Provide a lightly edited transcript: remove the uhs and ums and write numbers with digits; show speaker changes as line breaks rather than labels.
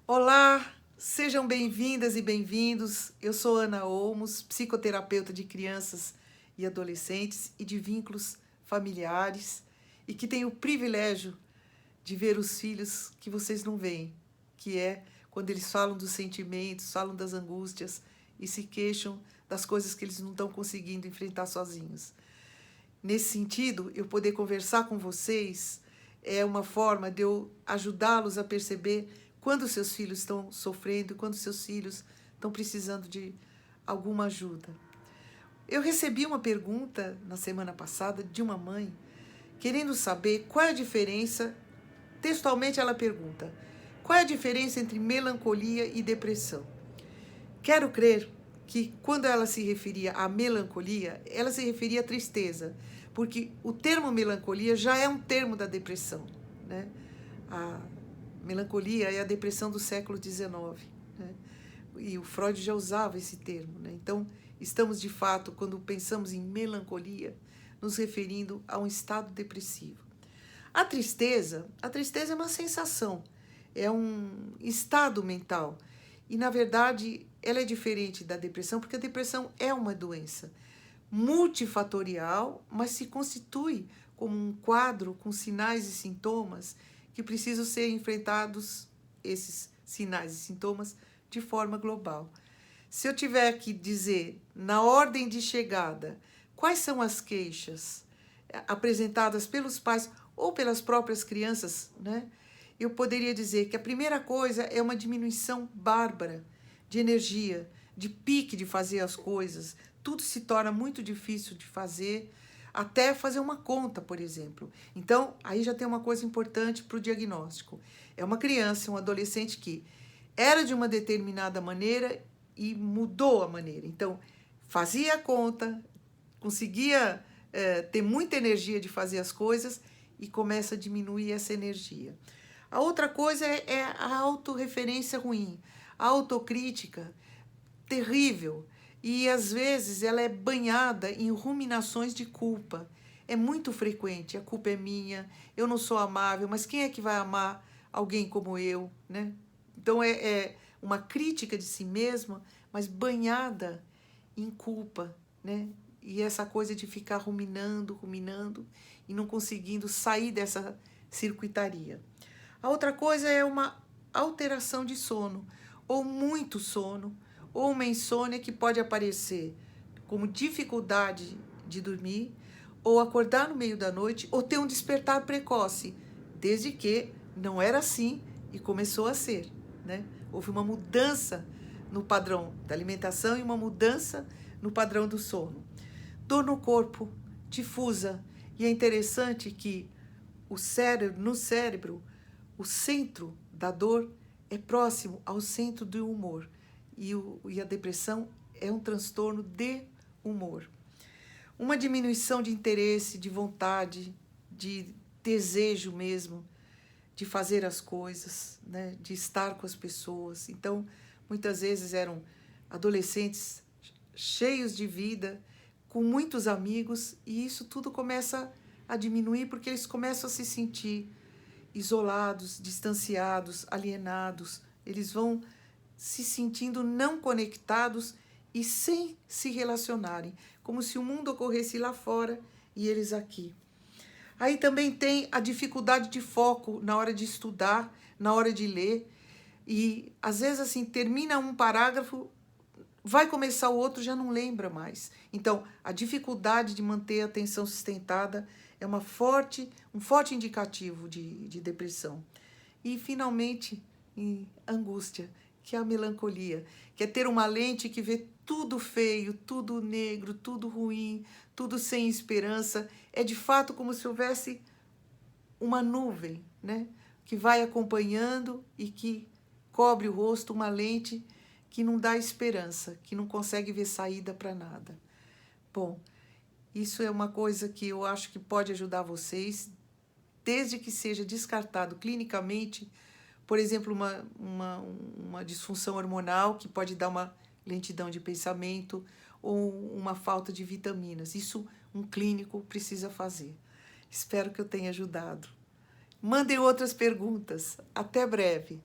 Olá, sejam bem-vindas e bem-vindos. Eu sou Ana Olmos, psicoterapeuta de crianças e adolescentes e de vínculos familiares e que tenho o privilégio de ver os filhos que vocês não veem, que é quando eles falam dos sentimentos, falam das angústias e se queixam das coisas que eles não estão conseguindo enfrentar sozinhos. Nesse sentido, eu poder conversar com vocês é uma forma de eu ajudá-los a perceber quando seus filhos estão sofrendo, quando seus filhos estão precisando de alguma ajuda. Eu recebi uma pergunta na semana passada de uma mãe querendo saber qual é a diferença. Textualmente ela pergunta: qual é a diferença entre melancolia e depressão? Quero crer que quando ela se referia à melancolia, ela se referia à tristeza, porque o termo melancolia já é um termo da depressão, né? A melancolia é a depressão do século XIX, né? E o Freud já usava esse termo, né? Então, estamos de fato, quando pensamos em melancolia, nos referindo a um estado depressivo. A tristeza é uma sensação, é um estado mental. E, na verdade, ela é diferente da depressão, porque a depressão é uma doença multifatorial, mas se constitui como um quadro com sinais e sintomas que precisam ser enfrentados, esses sinais e sintomas, de forma global. Se eu tiver que dizer, na ordem de chegada, quais são as queixas apresentadas pelos pais ou pelas próprias crianças, né? Eu poderia dizer que a primeira coisa é uma diminuição bárbara de energia, de pique de fazer as coisas. Tudo se torna muito difícil de fazer, até fazer uma conta, por exemplo. Então, aí já tem uma coisa importante para o diagnóstico. É uma criança, um adolescente que era de uma determinada maneira e mudou a maneira. Então, fazia a conta, conseguia ter muita energia de fazer as coisas e começa a diminuir essa energia. A outra coisa é a autorreferência ruim, a autocrítica terrível. E às vezes ela é banhada em ruminações de culpa. É muito frequente, a culpa é minha, eu não sou amável, mas quem é que vai amar alguém como eu, né? Então é uma crítica de si mesma, mas banhada em culpa, né? E essa coisa de ficar ruminando e não conseguindo sair dessa circuitaria. A outra coisa é uma alteração de sono, ou muito sono, ou uma insônia que pode aparecer como dificuldade de dormir, ou acordar no meio da noite, ou ter um despertar precoce, desde que não era assim e começou a ser, né? Houve uma mudança no padrão da alimentação e uma mudança no padrão do sono. Dor no corpo, difusa, e é interessante que no cérebro, o centro da dor é próximo ao centro do humor. E a depressão é um transtorno de humor. Uma diminuição de interesse, de vontade, de desejo mesmo, de fazer as coisas, né? De estar com as pessoas. Então, muitas vezes eram adolescentes cheios de vida, com muitos amigos, e isso tudo começa a diminuir porque eles começam a se sentir isolados, distanciados, alienados. Eles vão se sentindo não conectados e sem se relacionarem, como se o mundo ocorresse lá fora e eles aqui. Aí também tem a dificuldade de foco na hora de estudar, na hora de ler, e às vezes assim termina um parágrafo, vai começar o outro, já não lembra mais. Então, a dificuldade de manter a atenção sustentada é um forte indicativo de depressão. E, finalmente, angústia, que é a melancolia, que é ter uma lente que vê tudo feio, tudo negro, tudo ruim, tudo sem esperança. É, de fato, como se houvesse uma nuvem, né, que vai acompanhando e que cobre o rosto, uma lente que não dá esperança, que não consegue ver saída para nada. Bom, isso é uma coisa que eu acho que pode ajudar vocês, desde que seja descartado clinicamente, por exemplo, uma disfunção hormonal que pode dar uma lentidão de pensamento ou uma falta de vitaminas. Isso um clínico precisa fazer. Espero que eu tenha ajudado. Mandem outras perguntas. Até breve.